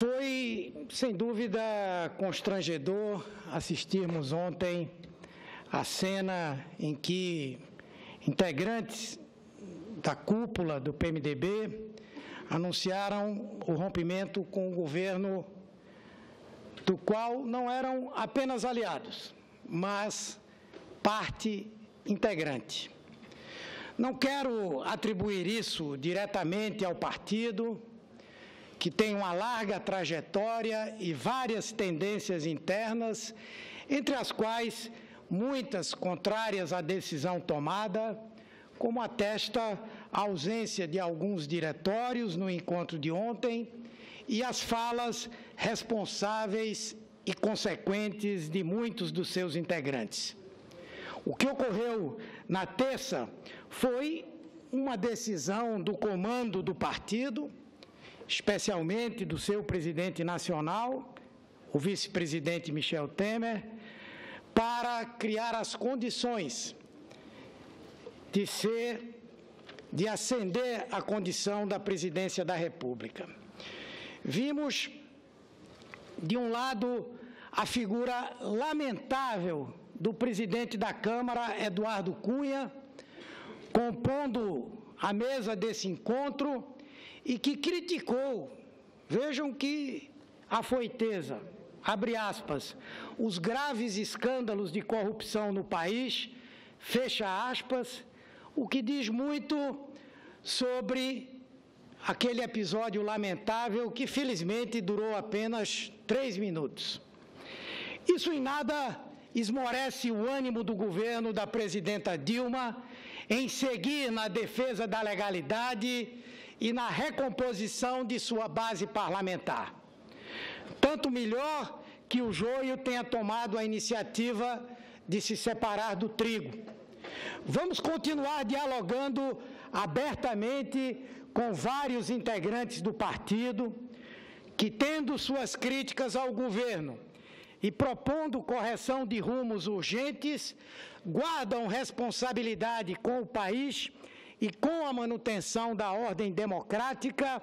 Foi, sem dúvida, constrangedor assistirmos ontem a cena em que integrantes da cúpula do PMDB anunciaram o rompimento com o governo do qual não eram apenas aliados, mas parte integrante. Não quero atribuir isso diretamente ao partido, que tem uma larga trajetória e várias tendências internas, entre as quais muitas contrárias à decisão tomada, como atesta a ausência de alguns diretórios no encontro de ontem e as falas responsáveis e consequentes de muitos dos seus integrantes. O que ocorreu na terça foi uma decisão do comando do partido, especialmente do seu presidente nacional, o vice-presidente Michel Temer, para criar as condições de ascender à condição da presidência da República. Vimos, de um lado, a figura lamentável do presidente da Câmara, Eduardo Cunha, compondo a mesa desse encontro e que criticou, vejam que afoiteza, abre aspas, os graves escândalos de corrupção no país, fecha aspas, o que diz muito sobre aquele episódio lamentável que, felizmente, durou apenas 3 minutos. Isso em nada esmorece o ânimo do governo da presidenta Dilma em seguir na defesa da legalidade e na recomposição de sua base parlamentar. Tanto melhor que o joio tenha tomado a iniciativa de se separar do trigo. Vamos continuar dialogando abertamente com vários integrantes do partido que, tendo suas críticas ao governo e propondo correção de rumos urgentes, guardam responsabilidade com o país e com a manutenção da ordem democrática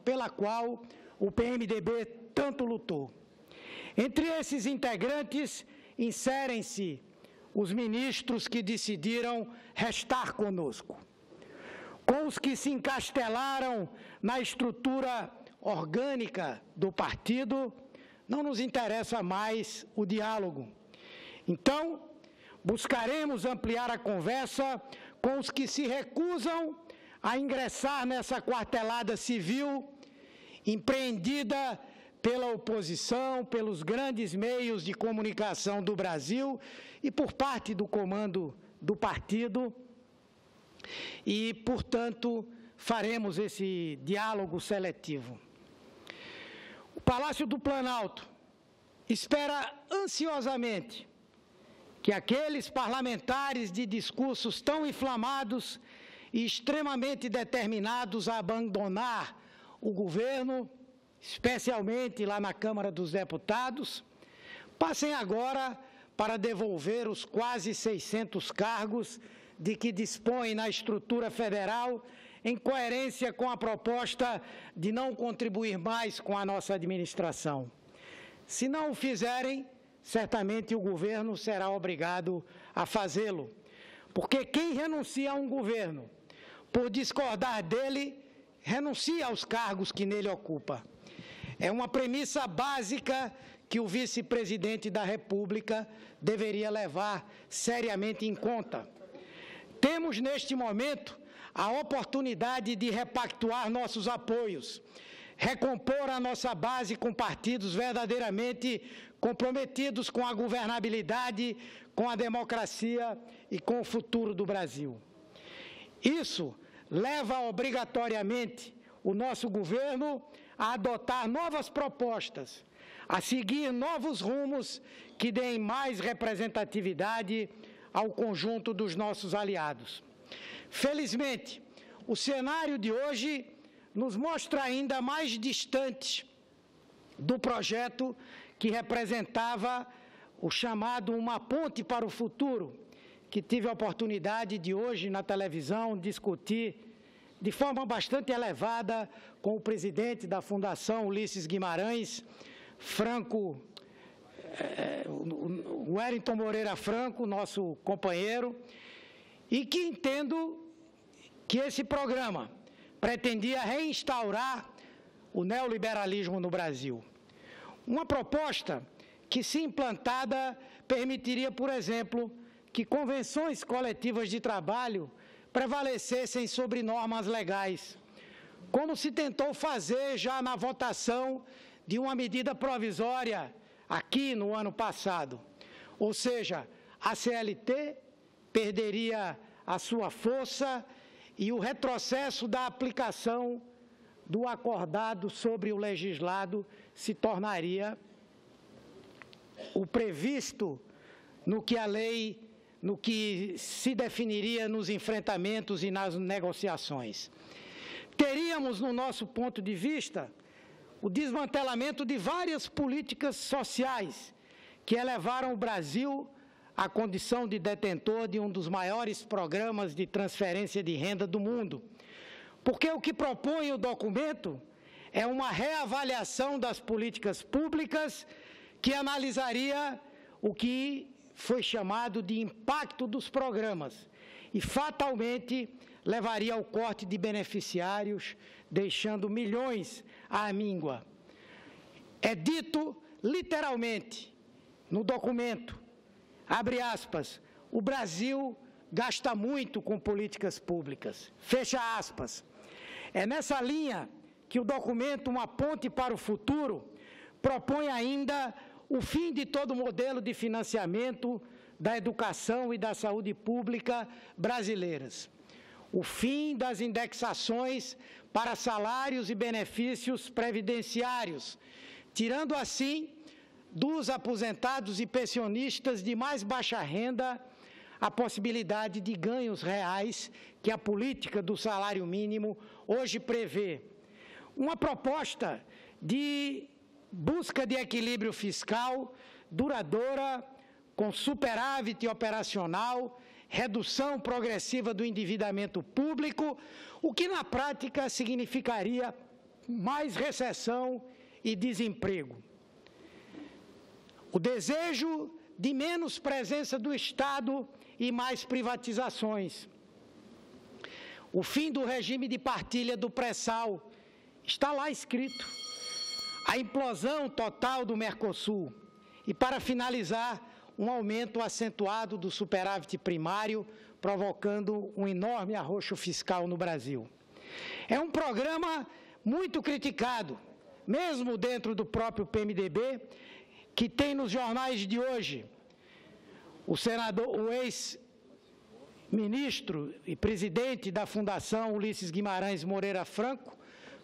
pela qual o PMDB tanto lutou. Entre esses integrantes, inserem-se os ministros que decidiram restar conosco. Com os que se encastelaram na estrutura orgânica do partido, não nos interessa mais o diálogo. Então, buscaremos ampliar a conversa com os que se recusam a ingressar nessa quartelada civil empreendida pela oposição, pelos grandes meios de comunicação do Brasil e por parte do comando do partido. E, portanto, faremos esse diálogo seletivo. O Palácio do Planalto espera ansiosamente que aqueles parlamentares de discursos tão inflamados e extremamente determinados a abandonar o governo, especialmente lá na Câmara dos Deputados, passem agora para devolver os quase 600 cargos de que dispõe na estrutura federal, em coerência com a proposta de não contribuir mais com a nossa administração. Se não o fizerem, certamente o governo será obrigado a fazê-lo, porque quem renuncia a um governo por discordar dele, renuncia aos cargos que nele ocupa. É uma premissa básica que o vice-presidente da República deveria levar seriamente em conta. Temos, neste momento, a oportunidade de repactuar nossos apoios, recompor a nossa base com partidos verdadeiramente comprometidos com a governabilidade, com a democracia e com o futuro do Brasil. Isso leva obrigatoriamente o nosso governo a adotar novas propostas, a seguir novos rumos que deem mais representatividade ao conjunto dos nossos aliados. Felizmente, o cenário de hoje nos mostra ainda mais distantes do projeto que representava o chamado Uma Ponte para o Futuro, que tive a oportunidade de hoje na televisão discutir de forma bastante elevada com o presidente da Fundação Ulisses Guimarães Franco, o Wellington Moreira Franco, nosso companheiro, e que entendo que esse programa pretendia reinstaurar o neoliberalismo no Brasil. Uma proposta que, se implantada, permitiria, por exemplo, que convenções coletivas de trabalho prevalecessem sobre normas legais, como se tentou fazer já na votação de uma medida provisória aqui no ano passado. Ou seja, a CLT perderia a sua força e o retrocesso da aplicação do acordado sobre o legislado se tornaria o previsto no que se definiria nos enfrentamentos e nas negociações. Teríamos, no nosso ponto de vista, o desmantelamento de várias políticas sociais que elevaram o Brasil à condição de detentor de um dos maiores programas de transferência de renda do mundo. Porque o que propõe o documento é uma reavaliação das políticas públicas que analisaria o que foi chamado de impacto dos programas e fatalmente levaria ao corte de beneficiários, deixando milhões à míngua. É dito literalmente no documento, abre aspas, o Brasil gasta muito com políticas públicas, fecha aspas. É nessa linha que o documento, uma ponte para o futuro, propõe ainda o fim de todo modelo de financiamento da educação e da saúde pública brasileiras, o fim das indexações para salários e benefícios previdenciários, tirando assim dos aposentados e pensionistas de mais baixa renda a possibilidade de ganhos reais que a política do salário mínimo hoje prevê. Uma proposta de busca de equilíbrio fiscal duradoura, com superávit operacional, redução progressiva do endividamento público, o que na prática significaria mais recessão e desemprego. O desejo de menos presença do Estado e mais privatizações. O fim do regime de partilha do pré-sal, está lá escrito. A implosão total do Mercosul. E, para finalizar, um aumento acentuado do superávit primário, provocando um enorme arroxo fiscal no Brasil. É um programa muito criticado, mesmo dentro do próprio PMDB, que tem nos jornais de hoje o ex-ministro e presidente da Fundação Ulisses Guimarães Moreira Franco,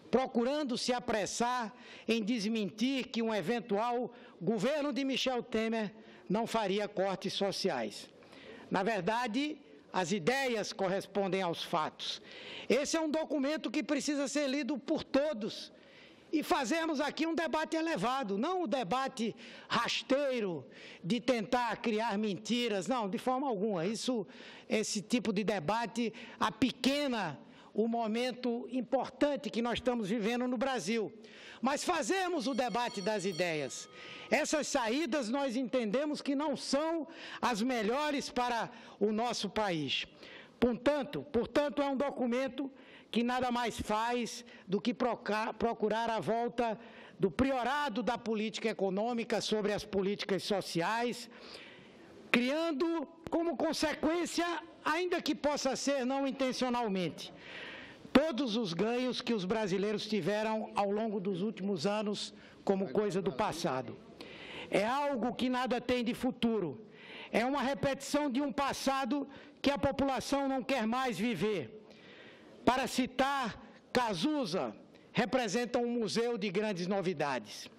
procurando se apressar em desmentir que um eventual governo de Michel Temer não faria cortes sociais. Na verdade, as ideias correspondem aos fatos. Esse é um documento que precisa ser lido por todos e fazermos aqui um debate elevado, não o debate rasteiro de tentar criar mentiras, não, de forma alguma. Esse tipo de debate apequena o momento importante que nós estamos vivendo no Brasil. Mas fazemos o debate das ideias. Essas saídas nós entendemos que não são as melhores para o nosso país. Portanto, é um documento que nada mais faz do que procurar a volta do priorado da política econômica sobre as políticas sociais, criando como consequência, ainda que possa ser não intencionalmente, todos os ganhos que os brasileiros tiveram ao longo dos últimos anos como coisa do passado. É algo que nada tem de futuro. É uma repetição de um passado que a população não quer mais viver. Para citar Cazuza, representa um museu de grandes novidades.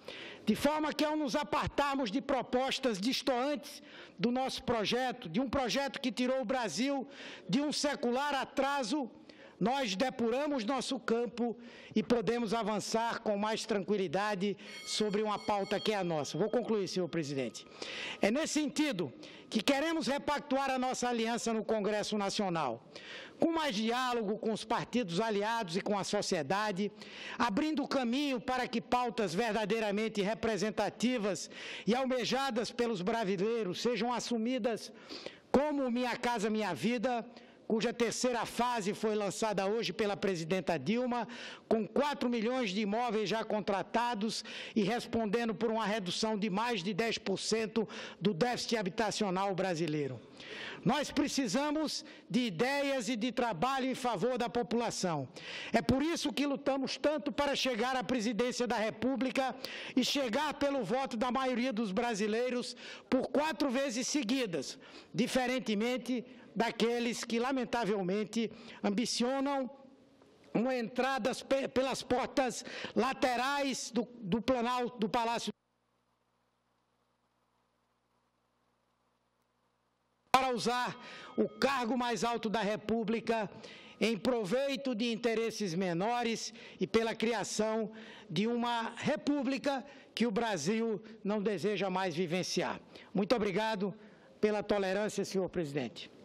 De forma que, ao nos apartarmos de propostas distoantes do nosso projeto, de um projeto que tirou o Brasil de um secular atraso, nós depuramos nosso campo e podemos avançar com mais tranquilidade sobre uma pauta que é a nossa. Vou concluir, senhor presidente. É nesse sentido que queremos repactuar a nossa aliança no Congresso Nacional, com mais diálogo com os partidos aliados e com a sociedade, abrindo o caminho para que pautas verdadeiramente representativas e almejadas pelos brasileiros sejam assumidas como Minha Casa Minha Vida, cuja terceira fase foi lançada hoje pela presidenta Dilma, com 4 milhões de imóveis já contratados e respondendo por uma redução de mais de 10% do déficit habitacional brasileiro. Nós precisamos de ideias e de trabalho em favor da população. É por isso que lutamos tanto para chegar à presidência da República e chegar pelo voto da maioria dos brasileiros por 4 vezes seguidas, diferentemente daqueles que, lamentavelmente, ambicionam uma entrada pelas portas laterais do Planalto, do Palácio, para usar o cargo mais alto da República em proveito de interesses menores e pela criação de uma república que o Brasil não deseja mais vivenciar. Muito obrigado pela tolerância, senhor presidente.